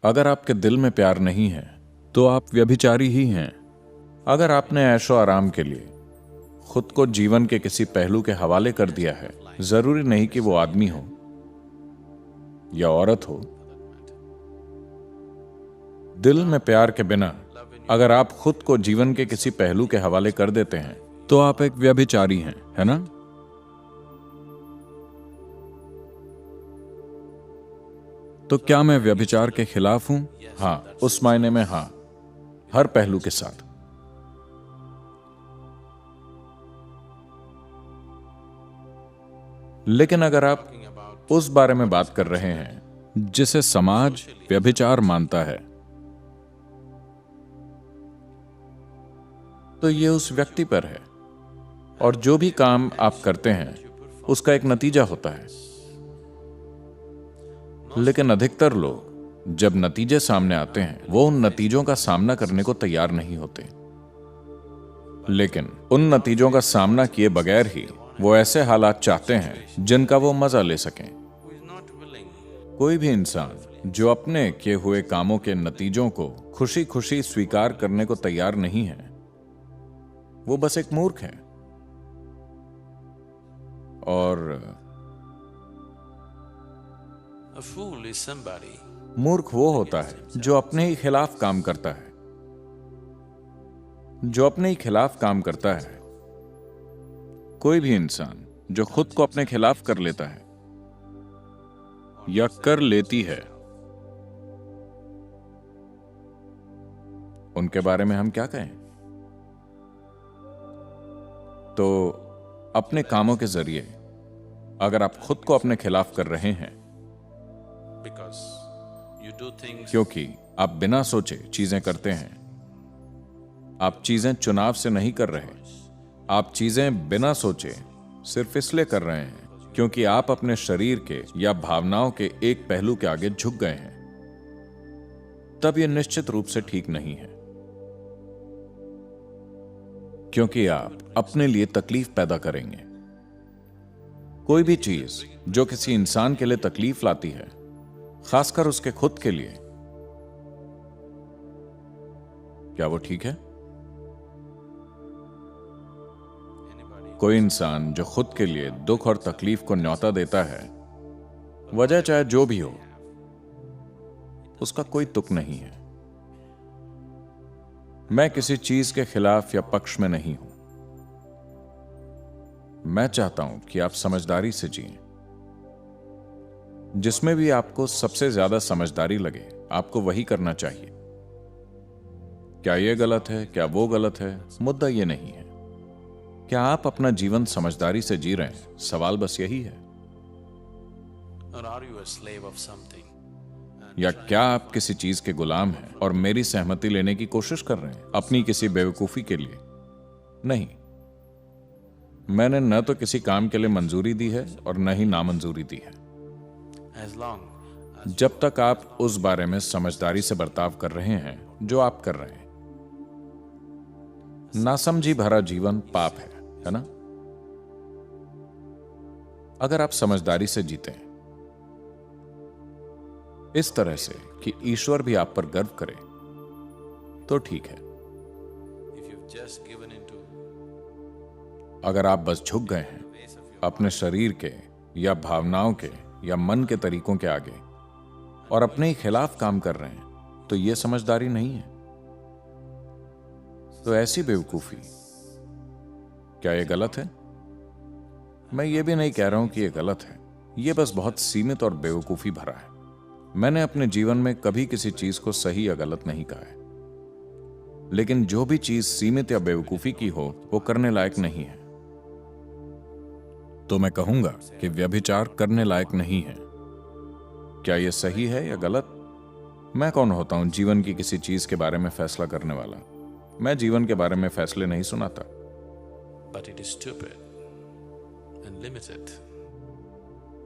अगर आपके दिल में प्यार नहीं है तो आप व्यभिचारी ही हैं। अगर आपने ऐशो आराम के लिए खुद को जीवन के किसी पहलू के हवाले कर दिया है, जरूरी नहीं कि वो आदमी हो या औरत हो, दिल में प्यार के बिना अगर आप खुद को जीवन के किसी पहलू के हवाले कर देते हैं तो आप एक व्यभिचारी हैं, है ना? तो क्या मैं व्यभिचार के खिलाफ हूं? हां, उस मायने में हां, हर पहलू के साथ। लेकिन अगर आप उस बारे में बात कर रहे हैं जिसे समाज व्यभिचार मानता है, तो ये उस व्यक्ति पर है, और जो भी काम आप करते हैं उसका एक नतीजा होता है। लेकिन अधिकतर लोग जब नतीजे सामने आते हैं वो उन नतीजों का सामना करने को तैयार नहीं होते, लेकिन उन नतीजों का सामना किए बगैर ही वो ऐसे हालात चाहते हैं जिनका वो मजा ले सकें। कोई भी इंसान जो अपने किए हुए कामों के नतीजों को खुशी खुशी स्वीकार करने को तैयार नहीं है, वो बस एक मूर्ख है। और मूर्ख वो होता है जो अपने ही खिलाफ काम करता है। जो अपने ही खिलाफ काम करता है, कोई भी इंसान जो खुद को अपने खिलाफ कर लेता है या कर लेती है, उनके बारे में हम क्या कहें? तो अपने कामों के जरिए अगर आप खुद को अपने खिलाफ कर रहे हैं, क्योंकि आप बिना सोचे चीजें करते हैं, आप चीजें चुनाव से नहीं कर रहे, आप चीजें बिना सोचे सिर्फ इसलिए कर रहे हैं क्योंकि आप अपने शरीर के या भावनाओं के एक पहलू के आगे झुक गए हैं, तब यह निश्चित रूप से ठीक नहीं है, क्योंकि आप अपने लिए तकलीफ पैदा करेंगे। कोई भी चीज जो किसी इंसान के लिए तकलीफ लाती है, खासकर उसके खुद के लिए, क्या वो ठीक है? कोई इंसान जो खुद के लिए दुख और तकलीफ को न्योता देता है, वजह चाहे जो भी हो, उसका कोई तुक नहीं है। मैं किसी चीज के खिलाफ या पक्ष में नहीं हूं। मैं चाहता हूं कि आप समझदारी से जिएं। जिसमें भी आपको सबसे ज्यादा समझदारी लगे, आपको वही करना चाहिए। क्या यह गलत है, क्या वो गलत है, मुद्दा यह नहीं है। क्या आप अपना जीवन समझदारी से जी रहे हैं? सवाल बस यही है। या क्या आप किसी चीज के गुलाम हैं और मेरी सहमति लेने की कोशिश कर रहे हैं अपनी किसी बेवकूफी के लिए? नहीं, मैंने न तो किसी काम के लिए मंजूरी दी है और न ही नामंजूरी दी है। जब तक आप उस बारे में समझदारी से बर्ताव कर रहे हैं जो आप कर रहे हैं। नासमझी भरा जीवन पाप है ना? अगर आप समझदारी से जीते हैं, इस तरह से कि ईश्वर भी आप पर गर्व करे, तो ठीक है। अगर आप बस झुक गए हैं अपने शरीर के या भावनाओं के या मन के तरीकों के आगे और अपने ही खिलाफ काम कर रहे हैं, तो यह समझदारी नहीं है। तो ऐसी बेवकूफी, क्या यह गलत है? मैं ये भी नहीं कह रहा हूं कि यह गलत है, यह बस बहुत सीमित और बेवकूफी भरा है। मैंने अपने जीवन में कभी किसी चीज को सही या गलत नहीं कहा है, लेकिन जो भी चीज सीमित या बेवकूफी की हो, वो करने लायक नहीं है। तो मैं कहूंगा कि व्यभिचार करने लायक नहीं है। क्या यह सही है या गलत? मैं कौन होता हूं जीवन की किसी चीज के बारे में फैसला करने वाला? मैं जीवन के बारे में फैसले नहीं सुनाता। But it is stupid and limited.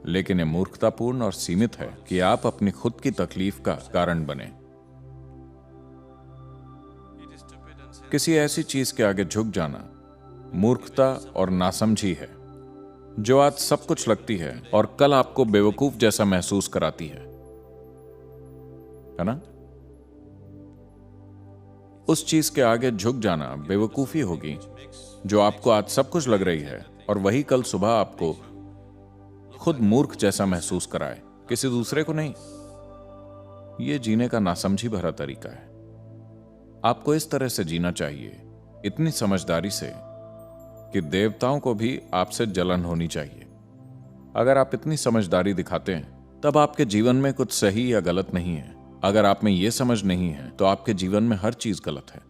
लेकिन यह मूर्खतापूर्ण और सीमित है कि आप अपनी खुद की तकलीफ का कारण बने। किसी ऐसी चीज के आगे झुक जाना मूर्खता और नासमझी है, जो आज सब कुछ लगती है और कल आपको बेवकूफ जैसा महसूस कराती है ना? उस चीज के आगे झुक जाना बेवकूफी होगी जो आपको आज सब कुछ लग रही है और वही कल सुबह आपको खुद मूर्ख जैसा महसूस कराए, किसी दूसरे को नहीं। यह जीने का नासमझी भरा तरीका है। आपको इस तरह से जीना चाहिए, इतनी समझदारी से कि देवताओं को भी आपसे जलन होनी चाहिए। अगर आप इतनी समझदारी दिखाते हैं तब आपके जीवन में कुछ सही या गलत नहीं है। अगर आप में यह समझ नहीं है तो आपके जीवन में हर चीज गलत है।